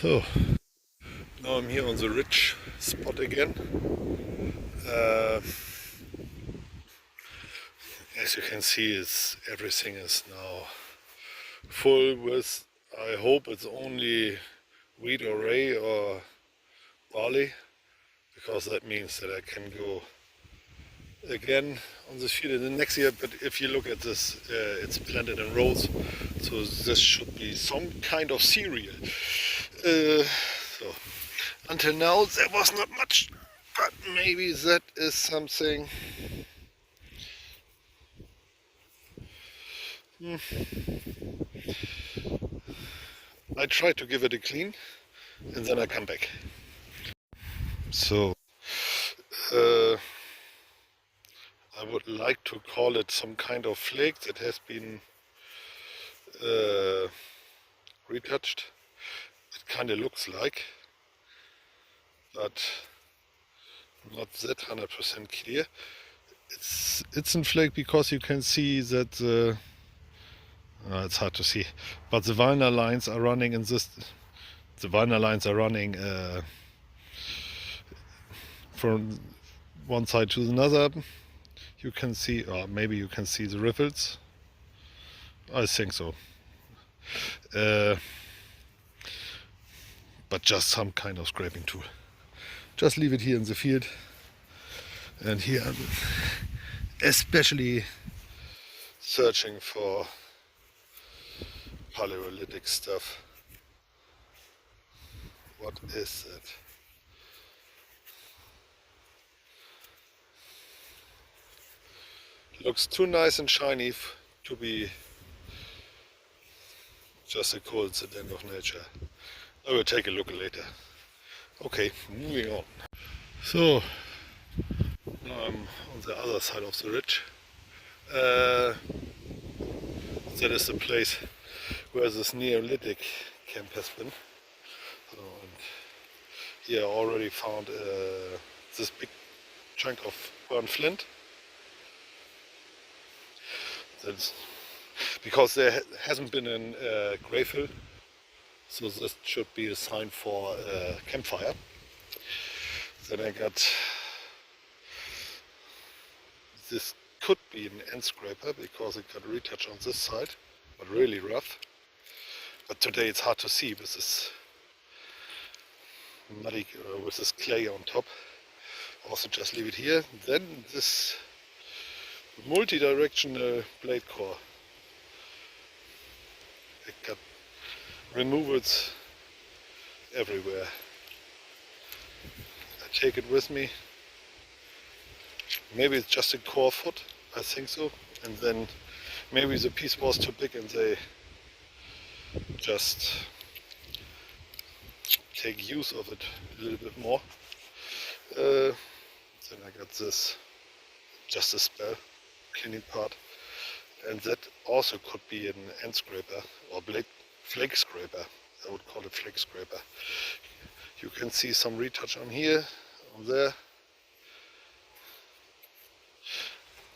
So, now I'm here on the ridge spot again. Uh, as you can see, everything is now full with, I hope it's only wheat or rye or barley, because that means that I can go again on this field in the next year. But if you look at this, it's planted in rows, so this should be some kind of cereal. So until now there was not much, but maybe that is something. I try to give it a clean and then I come back. So uh, I would like to call it some kind of flake that has been uh, retouched. It kind of looks like, but not that 100% clear. It's in flake because you can see that it's hard to see, but the vinyl lines are running in this. The vinyl lines are running from one side to another. You can see, or maybe you can see the ripples. I think so. But just some kind of scraping tool. Just leave it here in the field. And here I'm especially searching for Paleolithic stuff. What is it? Looks too nice and shiny to be just a coincidence of nature. I will take a look later. Okay, moving on. So, now I'm on the other side of the ridge. That is the place where this Neolithic camp has been. So, and here I already found this big chunk of burnt flint. That's because there hasn't been a grave hill, so this should be a sign for a campfire. Then I got this, could be an end scraper because it got a retouch on this side, but really rough. But today it's hard to see with this muddy, with this clay on top. Also just leave it here. Then this multi-directional blade core. It got removals everywhere. I take it with me. Maybe it's just a core foot, I think so. And then maybe the piece was too big and they just take use of it a little bit more. Then I got this, just a spell cleaning part. And that also could be an end scraper or flake scraper. I would call it flake scraper. You can see some retouch on here, on there.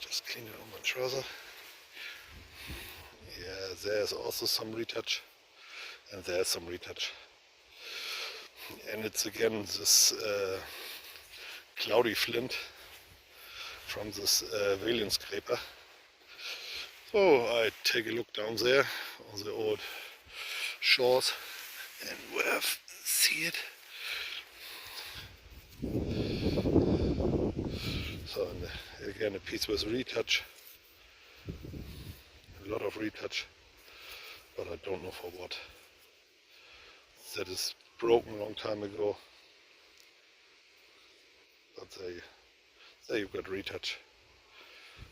Just clean it on my trouser. Yeah, there's also some retouch, and there's some retouch. And it's again this cloudy flint from this Valiant scraper. So I take a look down there on the old shores and we'll see it. So again a piece with retouch, a lot of retouch, but I don't know for what. That is broken a long time ago, but there you got retouch.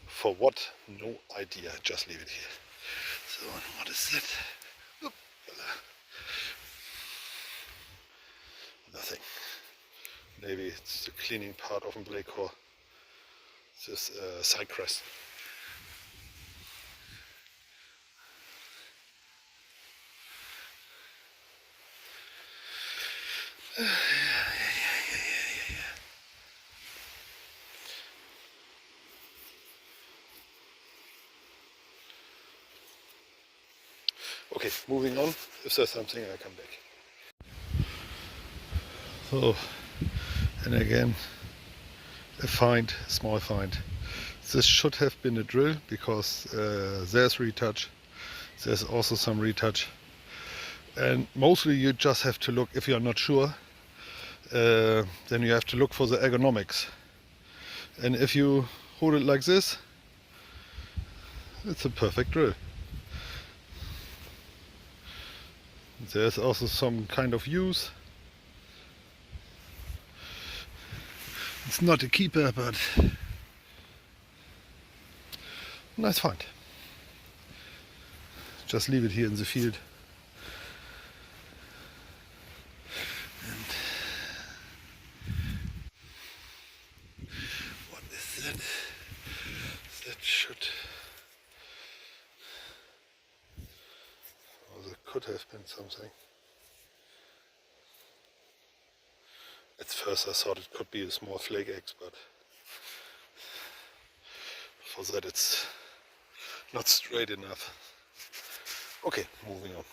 For what? No idea, just leave it here. So what is that? Oop. Nothing. Maybe it's the cleaning part of a blade core. This side crest. Okay, moving on. If there's something, I come back. So, and again, a find, a small find. This should have been a drill because there's retouch, there's also some retouch, and mostly you just have to look, if you're not sure, then you have to look for the ergonomics. And if you hold it like this, it's a perfect drill. There's also some kind of use. It's not a keeper, but nice find. Just leave it here in the field. And what is that? That should... Oh, there could have been something. At first I thought it could be a small flake X, but for that it's not straight enough. Okay, moving on.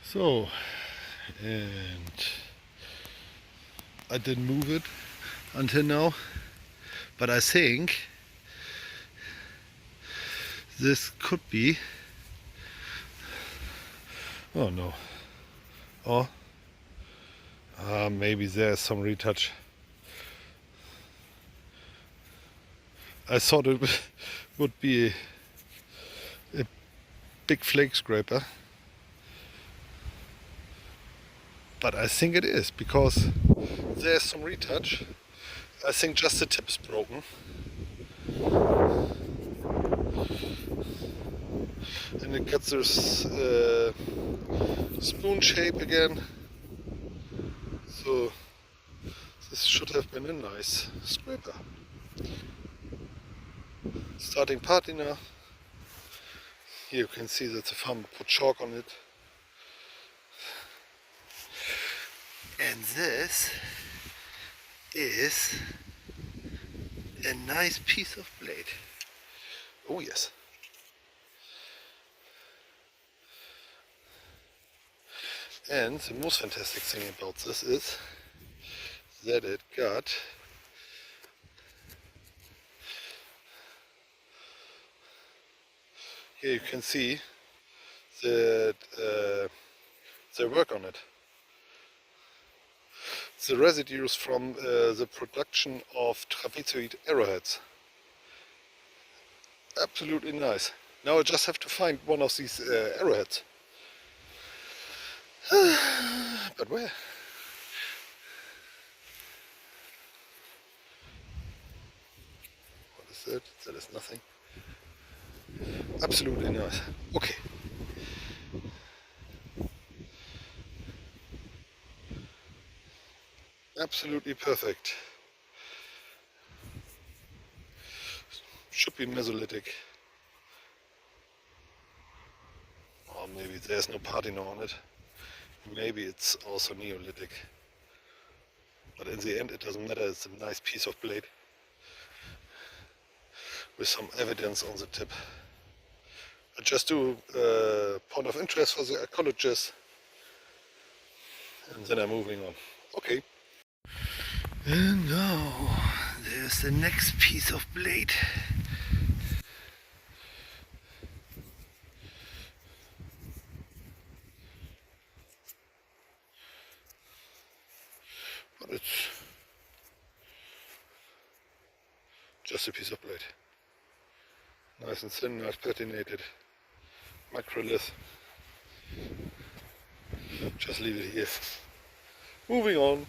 So, and I didn't move it until now, but I think this could be... Oh no. Oh. Maybe there's some retouch. I thought it would be a big flake scraper, but I think it is because there's some retouch. I think just the tip is broken. And it gets this spoon shape again. So this should have been a nice scraper. Starting patina. Here you can see that the farmer put chalk on it. And this is a nice piece of blade. Oh yes. And the most fantastic thing about this is that it got here you can see that they work on it. The residues from the production of trapezoid arrowheads. Absolutely nice. Now I just have to find one of these arrowheads. But where? What is that? That is nothing. Absolutely nice. Okay. Absolutely perfect. Should be Mesolithic. Or maybe there's no patina on it. Maybe it's also Neolithic. But in the end it doesn't matter, it's a nice piece of blade. With some evidence on the tip. I just do point of interest for the ecologists. And then I'm moving on. Okay. And now there's the next piece of blade. But it's just a piece of blade. Nice and thin, nice patinated. Macrolith. Just leave it here. Moving on.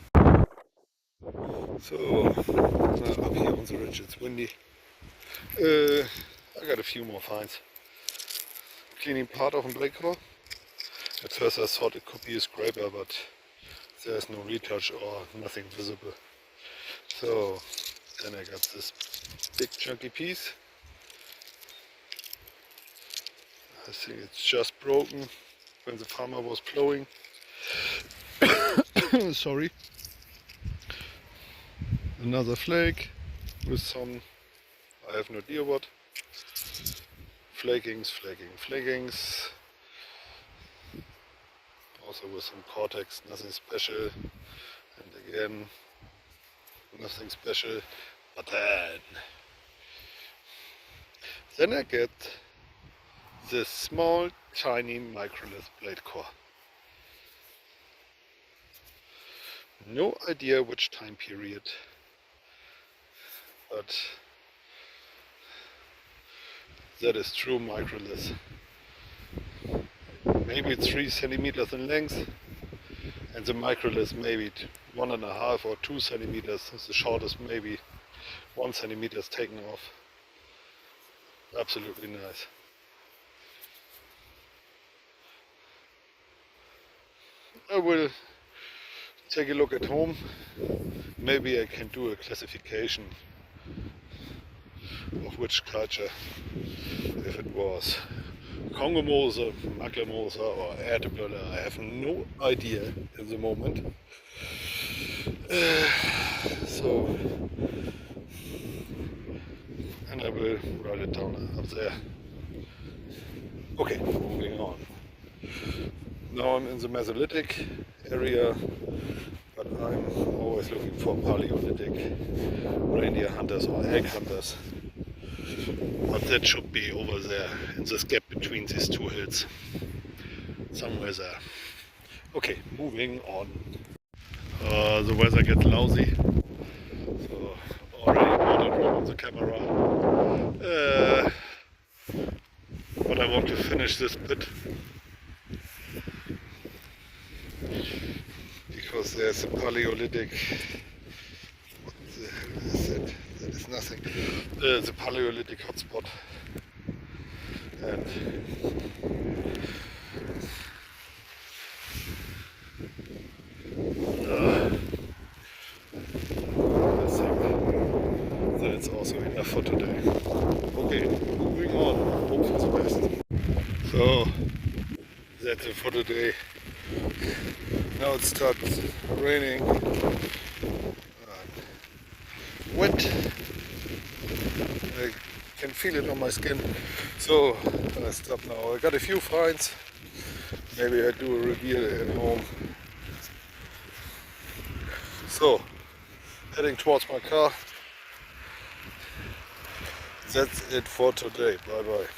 So, up here on the ridge it's windy. I got a few more finds. Cleaning part of a blade cover. At first I thought it could be a scraper, but there's no retouch or nothing visible. So, then I got this big chunky piece. I think it's just broken when the farmer was plowing. Sorry. Another flake with some, I have no idea what. Flakings. Also with some cortex, nothing special. And again, nothing special, but then I get this small tiny microlith blade core. No idea which time period, but that is true microlith. Maybe 3 centimeters in length, and the microlith maybe 1.5 or 2 centimeters. The shortest maybe 1 centimeter taken off. Absolutely nice. I will take a look at home. Maybe I can do a classification of which culture, if it was Congo Moser, Makler Moser or Erdeböller. I have no idea at the moment. And I will write it down up there. Okay, moving on. Now I'm in the Mesolithic area, but I'm always looking for Paleolithic reindeer hunters or egg hunters. But that should be over there, in this gap between these two hills. Somewhere there. Okay, moving on. The weather gets lousy. So already water drop on the camera. But I want to finish this bit. Because there's a Paleolithic. What the hell is that? That is nothing. The Paleolithic hotspot. And I think that it's also enough for today. Okay, moving on. Hope for the best. So that's it for today. Now it starts raining. Wet. I can feel it on my skin. So I stop now. I got a few finds. Maybe I do a review at home. So, heading towards my car. That's it for today. Bye bye.